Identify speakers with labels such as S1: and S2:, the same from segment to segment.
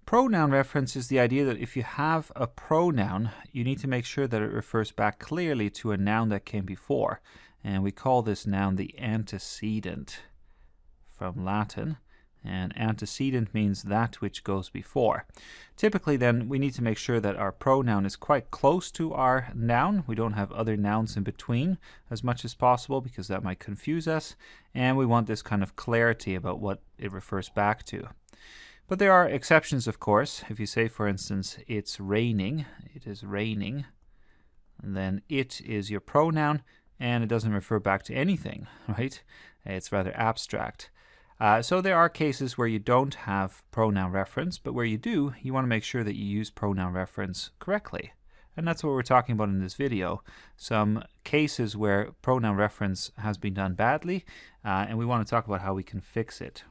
S1: Pronoun reference is the idea that if you have a pronoun, you need to make sure that it refers back clearly to a noun that came before. And we call this noun the antecedent from Latin. And antecedent means that which goes before. Typically then, we need to make sure that our pronoun is quite close to our noun. We don't have other nouns in between as much as possible because that might confuse us. And we want this kind of clarity about what it refers back to. But there are exceptions, of course. If you say, for instance, it's raining, it is raining, then it is your pronoun, and it doesn't refer back to anything, right? It's rather abstract. So there are cases where you don't have pronoun reference, but where you do, you want to make sure that you use pronoun reference correctly. And that's what we're talking about in this video. Some cases where pronoun reference has been done badly, and we want to talk about how we can fix it.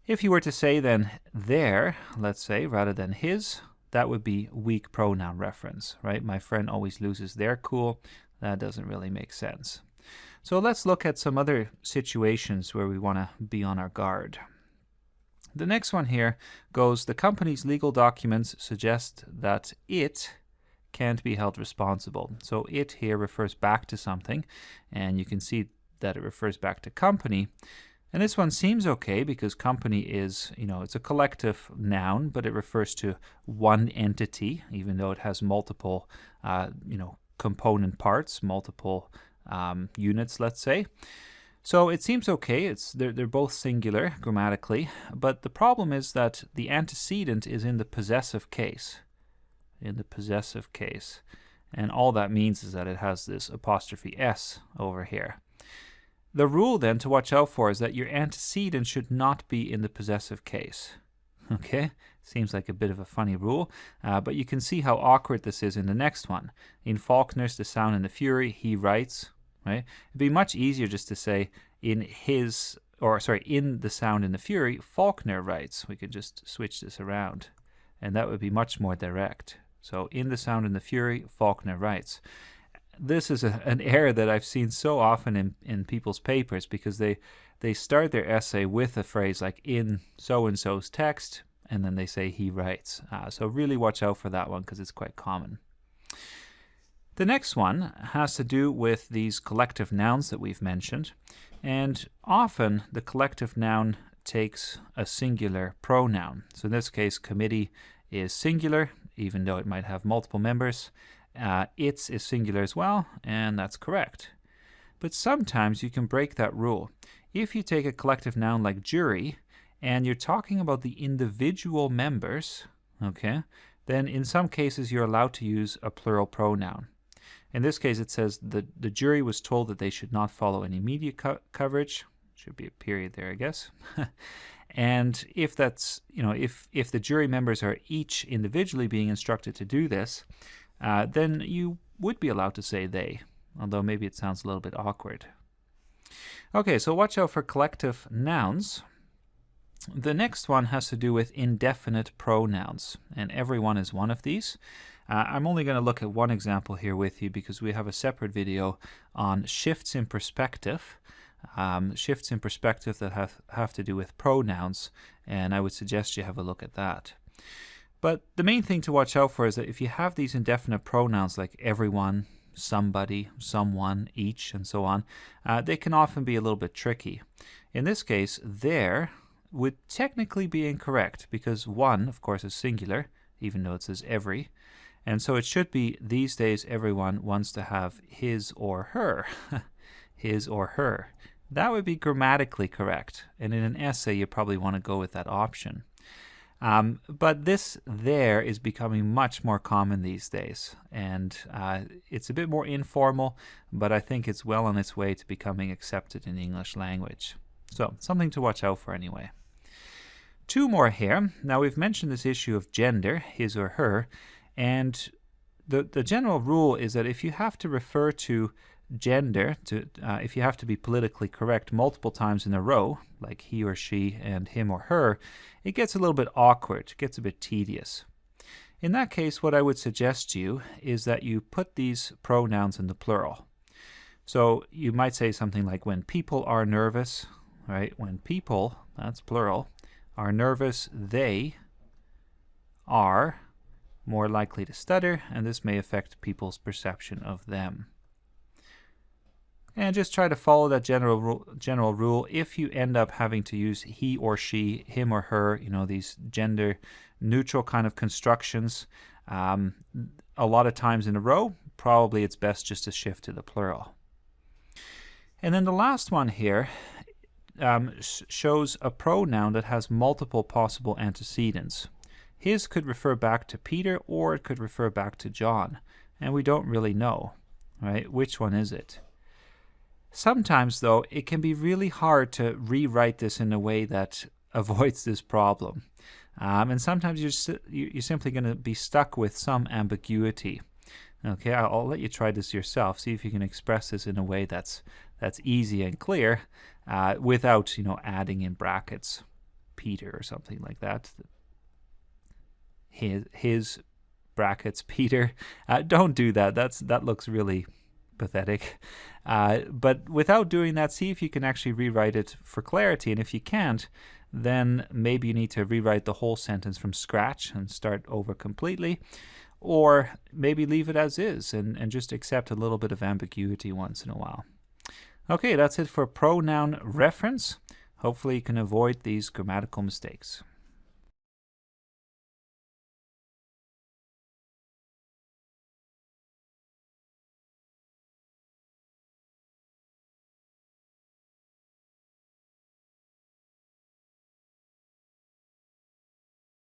S1: If you were to say then their, let's say, rather than his, that would be weak pronoun reference, right? My friend always loses their cool. That doesn't really make sense. So let's look at some other situations where we want to be on our guard. The next one here goes, the company's legal documents suggest that it can't be held responsible. So it here refers back to something, and you can see that it refers back to company. And this one seems okay because company is, it's a collective noun, but it refers to one entity, even though it has multiple, component parts, multiple units, let's say. So it seems okay. They're both singular grammatically, but the problem is that the antecedent is in the possessive case. In the possessive case. And all that means is that it has this apostrophe S over here. The rule then to watch out for is that your antecedent should not be in the possessive case. Okay, seems like a bit of a funny rule, but you can see how awkward this is in the next one. In Faulkner's The Sound and the Fury, he writes, right? It'd be much easier just to say in The Sound and the Fury, Faulkner writes. We could just switch this around, and that would be much more direct. So in The Sound and the Fury, Faulkner writes. This is an error that I've seen so often in people's papers because they start their essay with a phrase like in so-and-so's text, and then they say he writes. So really watch out for that one because it's quite common. The next one has to do with these collective nouns that we've mentioned, and often the collective noun takes a singular pronoun. So in this case, committee is singular, even though it might have multiple members. Its is singular as well, and that's correct. But sometimes you can break that rule. If you take a collective noun like jury, and you're talking about the individual members, okay, then in some cases you're allowed to use a plural pronoun. In this case it says the jury was told that they should not follow any media coverage. Should be a period there, I guess. And if that's, if the jury members are each individually being instructed to do this, then you would be allowed to say they, although maybe it sounds a little bit awkward. Okay, so watch out for collective nouns. The next one has to do with indefinite pronouns, and everyone is one of these. I'm only going to look at one example here with you because we have a separate video on shifts in perspective. Shifts in perspective that have to do with pronouns, and I would suggest you have a look at that. But the main thing to watch out for is that if you have these indefinite pronouns like everyone, somebody, someone, each, and so on, they can often be a little bit tricky. In this case, there would technically be incorrect because one, of course, is singular, even though it says every. And so it should be, these days everyone wants to have his or her. His or her. That would be grammatically correct. And in an essay, you probably want to go with that option. But this there is becoming much more common these days, and it's a bit more informal, but I think it's well on its way to becoming accepted in the English language. So something to watch out for anyway. Two more here. Now we've mentioned this issue of gender, his or her, and the general rule is that if you have to refer to gender, if you have to be politically correct multiple times in a row, like he or she and him or her, it gets a little bit awkward, it gets a bit tedious. In that case, what I would suggest to you is that you put these pronouns in the plural. So you might say something like, when people are nervous, right? When people, that's plural, are nervous, they are more likely to stutter, and this may affect people's perception of them. And just try to follow that general rule. If you end up having to use he or she, him or her, these gender neutral kind of constructions, a lot of times in a row, probably it's best just to shift to the plural. And then the last one here shows a pronoun that has multiple possible antecedents. His could refer back to Peter, or it could refer back to John, and we don't really know, right? Which one is it? Sometimes, though, it can be really hard to rewrite this in a way that avoids this problem. And sometimes you're simply going to be stuck with some ambiguity. Okay, I'll let you try this yourself. See if you can express this in a way that's easy and clear without, adding in brackets Peter or something like that. His brackets Peter. Don't do that. That looks really pathetic. But without doing that, see if you can actually rewrite it for clarity. And if you can't, then maybe you need to rewrite the whole sentence from scratch and start over completely. Or maybe leave it as is and just accept a little bit of ambiguity once in a while. Okay, that's it for pronoun reference. Hopefully you can avoid these grammatical mistakes.